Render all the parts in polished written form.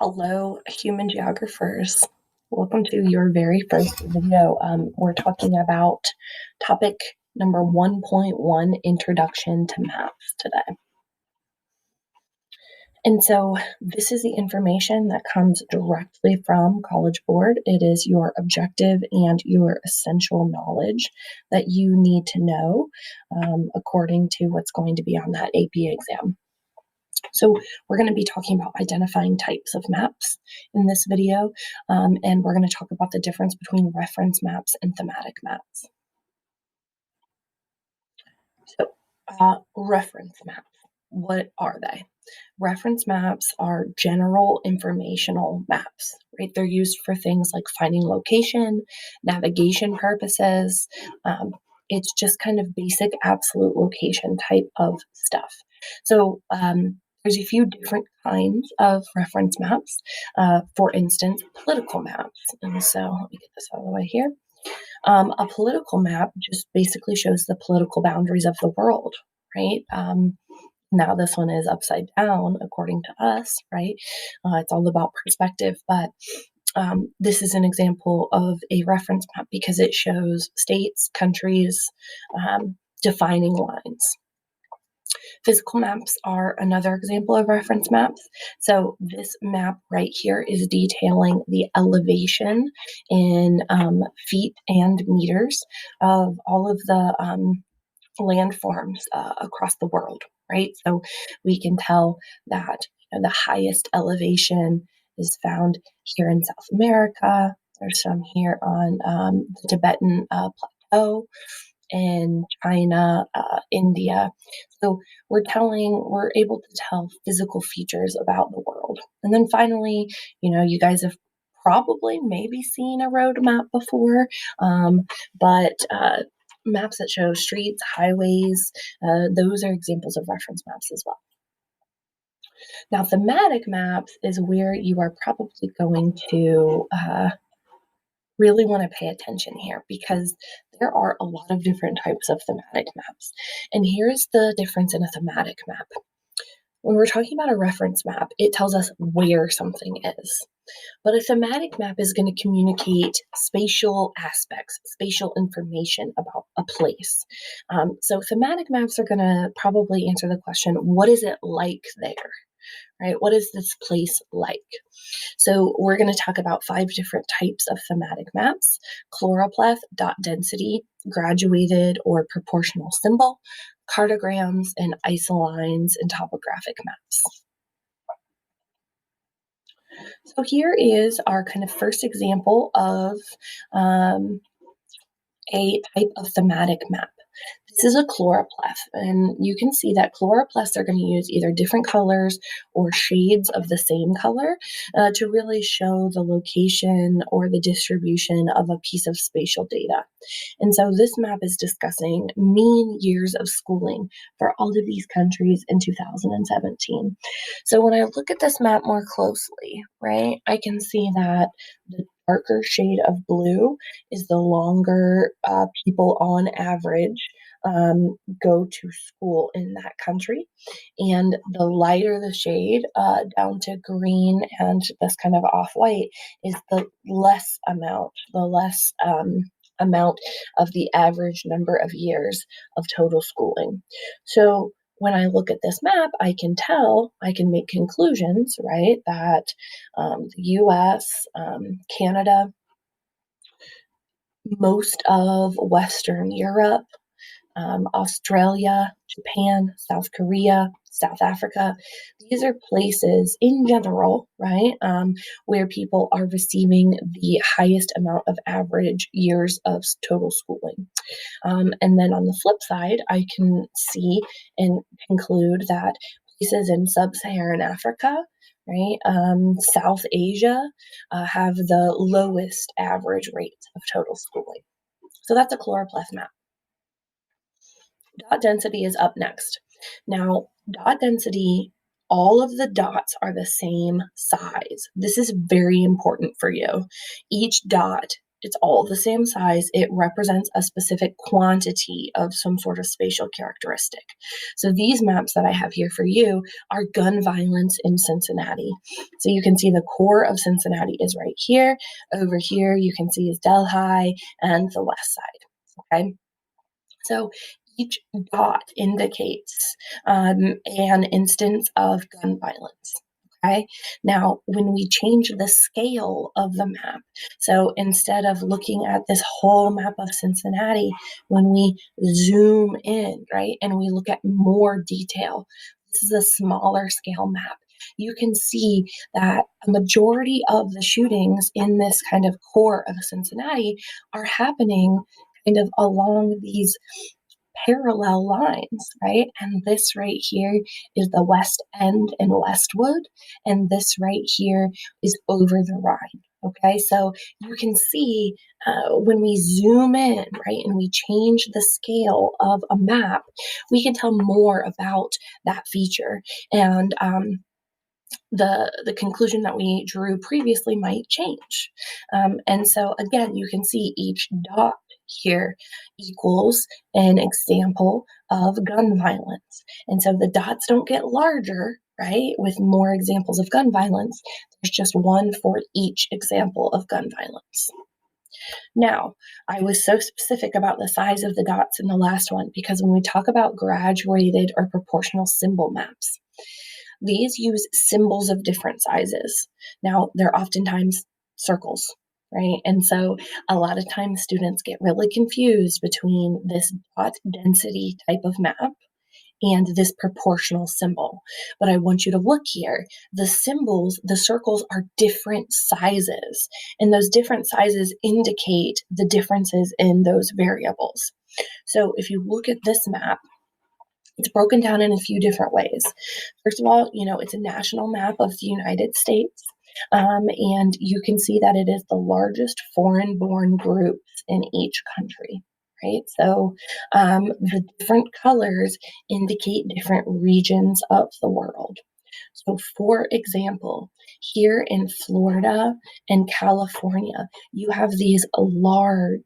Hello, human geographers. Welcome to your very first video. We're talking about topic number 1.1, Introduction to Maps today. And so this is the information that comes directly from College Board. It is your objective and your essential knowledge that you need to know according to what's going to be on that AP exam. So we're going to be talking about identifying types of maps in this video, and we're going to talk about the difference between reference maps and thematic maps. So reference maps, what are they? Reference maps are general informational maps, right? They're used for things like finding location, navigation purposes. It's just kind of basic absolute location type of stuff. So there's a few different kinds of reference maps. For instance, political maps. And so let me get this out of the way here. A political map just basically shows the political boundaries of the world, right? Now this one is upside down according to us, right? It's all about perspective, but this is an example of a reference map because it shows states, countries, defining lines. Physical maps are another example of reference maps. So this map right here is detailing the elevation in feet and meters of all of the landforms across the world, right? So we can tell that the highest elevation is found here in South America. There's some here on the Tibetan plateau in China, India. So we're able to tell physical features about the world. And then finally, you guys have probably maybe seen a road map before, but maps that show streets, highways, those are examples of reference maps as well. Now, thematic maps is where you are probably going to really want to pay attention here because there are a lot of different types of thematic maps. And here's the difference in a thematic map. When we're talking about a reference map, it tells us where something is. But a thematic map is going to communicate spatial aspects, spatial information about a place. So thematic maps are going to probably answer the question, what is it like there? Right? What is this place like? So we're going to talk about 5 different types of thematic maps: chloroplast, dot density, graduated or proportional symbol, cartograms, and isolines and topographic maps. So here is our kind of first example of a type of thematic map. This is a chloroplast, and you can see that chloroplasts are going to use either different colors or shades of the same color to really show the location or the distribution of a piece of spatial data. And so this map is discussing mean years of schooling for all of these countries in 2017. So when I look at this map more closely, right, I can see that the darker shade of blue is the longer people on average go to school in that country. And the lighter the shade, down to green and this kind of off-white, is the less amount of the average number of years of total schooling. So when I look at this map, I can make conclusions, right, that the US, Canada, most of Western Europe, Australia, Japan, South Korea, South Africa. These are places in general, right, where people are receiving the highest amount of average years of total schooling. And then on the flip side, I can see and conclude that places in sub-Saharan Africa, right, South Asia, have the lowest average rate of total schooling. So that's a chloroplast map. Dot density is up next. Now, dot density, all of the dots are the same size. This is very important for you. Each dot it's all the same size. It represents a specific quantity of some sort of spatial characteristic. So these maps that I have here for you are gun violence in Cincinnati. So you can see the core of Cincinnati is right here. Over here, you can see is Delhi and the west side. Okay. So each dot indicates an instance of gun violence. Okay. Now, when we change the scale of the map, so instead of looking at this whole map of Cincinnati, when we zoom in, right, and we look at more detail, this is a smaller scale map. You can see that a majority of the shootings in this kind of core of Cincinnati are happening kind of along these parallel lines, right? And this right here is the West End and Westwood, and this right here is over the Rhine. Okay, so you can see when we zoom in, right, and we change the scale of a map, we can tell more about that feature. And the conclusion that we drew previously might change. And so again, you can see each dot here equals an example of gun violence. And so the dots don't get larger, right, with more examples of gun violence. There's just one for each example of gun violence. Now, I was so specific about the size of the dots in the last one because when we talk about graduated or proportional symbol maps, these use symbols of different sizes. Now, they're oftentimes circles, right? And so a lot of times students get really confused between this dot density type of map and this proportional symbol. But I want you to look here. The symbols, the circles are different sizes, and those different sizes indicate the differences in those variables. So if you look at this map, it's broken down in a few different ways. First of all, it's a national map of the United States. And you can see that it is the largest foreign born groups in each country, right? So the different colors indicate different regions of the world. So, for example, here in Florida and California, you have these large,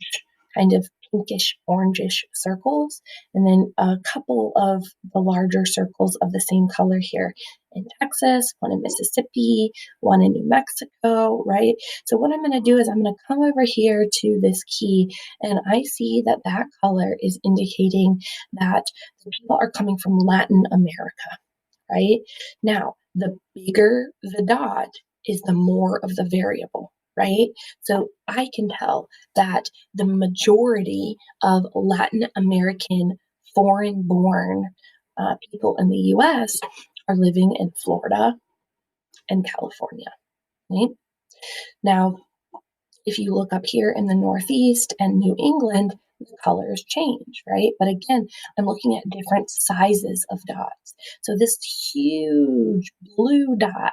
kind of pinkish orangish circles, and then a couple of the larger circles of the same color here in Texas, one in Mississippi, one in New Mexico, right? So, what I'm going to do is I'm going to come over here to this key, and I see that that color is indicating that the people are coming from Latin America, right? Now, the bigger the dot is the more of the variable, right? So I can tell that the majority of Latin American foreign born people in the US are living in Florida and California, right? Now, if you look up here in the Northeast and New England, the colors change, right? But again, I'm looking at different sizes of dots. So this huge blue dot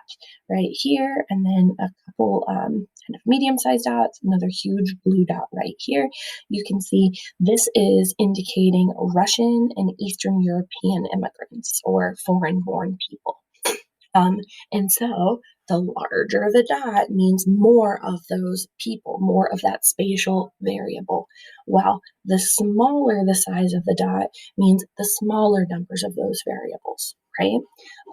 right here, and then a couple kind of medium-sized dots, another huge blue dot right here. You can see this is indicating Russian and Eastern European immigrants or foreign-born people. And so the larger the dot means more of those people, more of that spatial variable, while the smaller the size of the dot means the smaller numbers of those variables, right?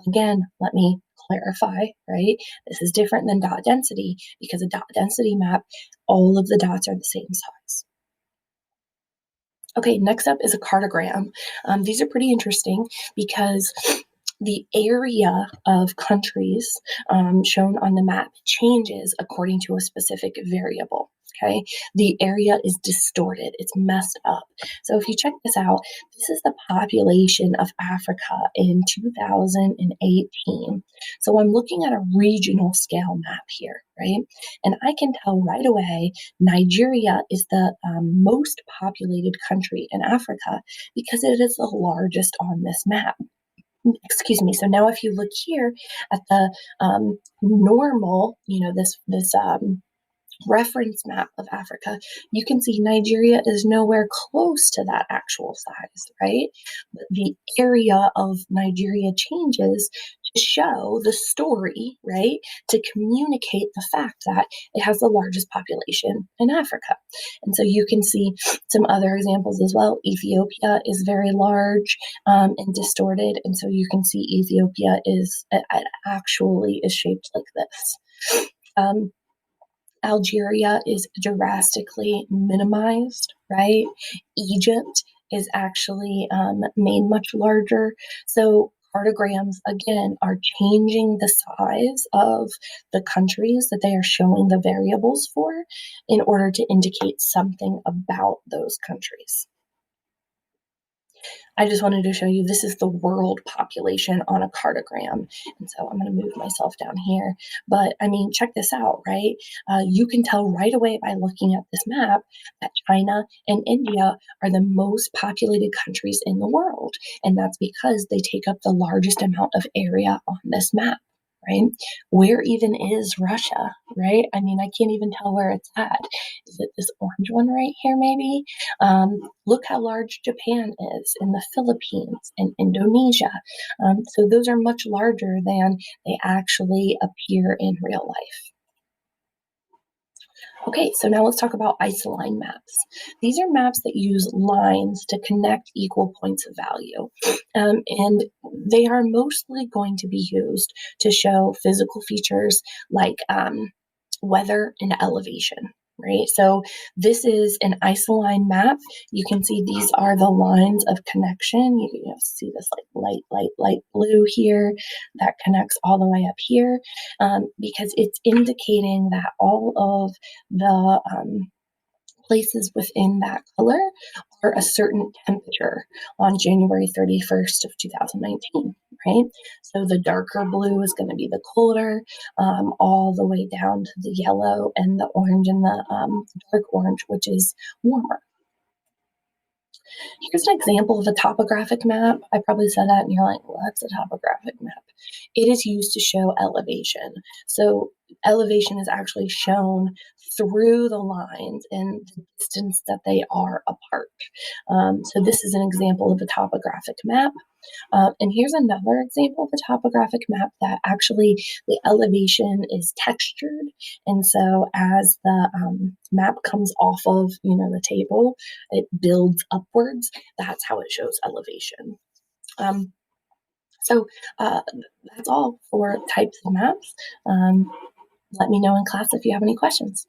Again, let me clarify, right? This is different than dot density because a dot density map, all of the dots are the same size. Okay, next up is a cartogram. These are pretty interesting because the area of countries shown on the map changes according to a specific variable. Okay, the area is distorted, it's messed up. So if you check this out, this is the population of Africa in 2018. So I'm looking at a regional scale map here, right? And I can tell right away Nigeria is the most populated country in Africa because it is the largest on this map. Excuse me. So now if you look here at the normal, this reference map of Africa, you can see Nigeria is nowhere close to that actual size, right? But the area of Nigeria changes to show the story, right? To communicate the fact that it has the largest population in Africa. And so you can see some other examples as well. Ethiopia is very large and distorted. And so you can see Ethiopia is actually is shaped like this. Algeria is drastically minimized, right? Egypt is actually made much larger. So cartograms, again, are changing the size of the countries that they are showing the variables for in order to indicate something about those countries. I just wanted to show you this is the world population on a cartogram. And so I'm going to move myself down here. But I mean, check this out, right? You can tell right away by looking at this map that China and India are the most populated countries in the world. And that's because they take up the largest amount of area on this map. Right? Where even is Russia, right? I mean, I can't even tell where it's at. Is it this orange one right here, maybe? Look how large Japan is, and the Philippines and Indonesia. So those are much larger than they actually appear in real life. Okay, so now let's talk about isoline maps. These are maps that use lines to connect equal points of value. And they are mostly going to be used to show physical features like weather and elevation, right? So this is an isoline map. You can see these are the lines of connection. You can see this like light blue here that connects all the way up here because it's indicating that all of the places within that color are a certain temperature on January 31st of 2019, right? So the darker blue is going to be the colder, all the way down to the yellow and the orange and the dark orange, which is warmer. Here's an example of a topographic map. I probably said that and you're like, what's a topographic map? It is used to show elevation. So elevation is actually shown through the lines and the distance that they are apart. So this is an example of a topographic map. And here's another example of a topographic map that actually the elevation is textured. And so as the map comes off of, the table, it builds upwards. That's how it shows elevation. Um, so that's all for types of maps. Let me know in class if you have any questions.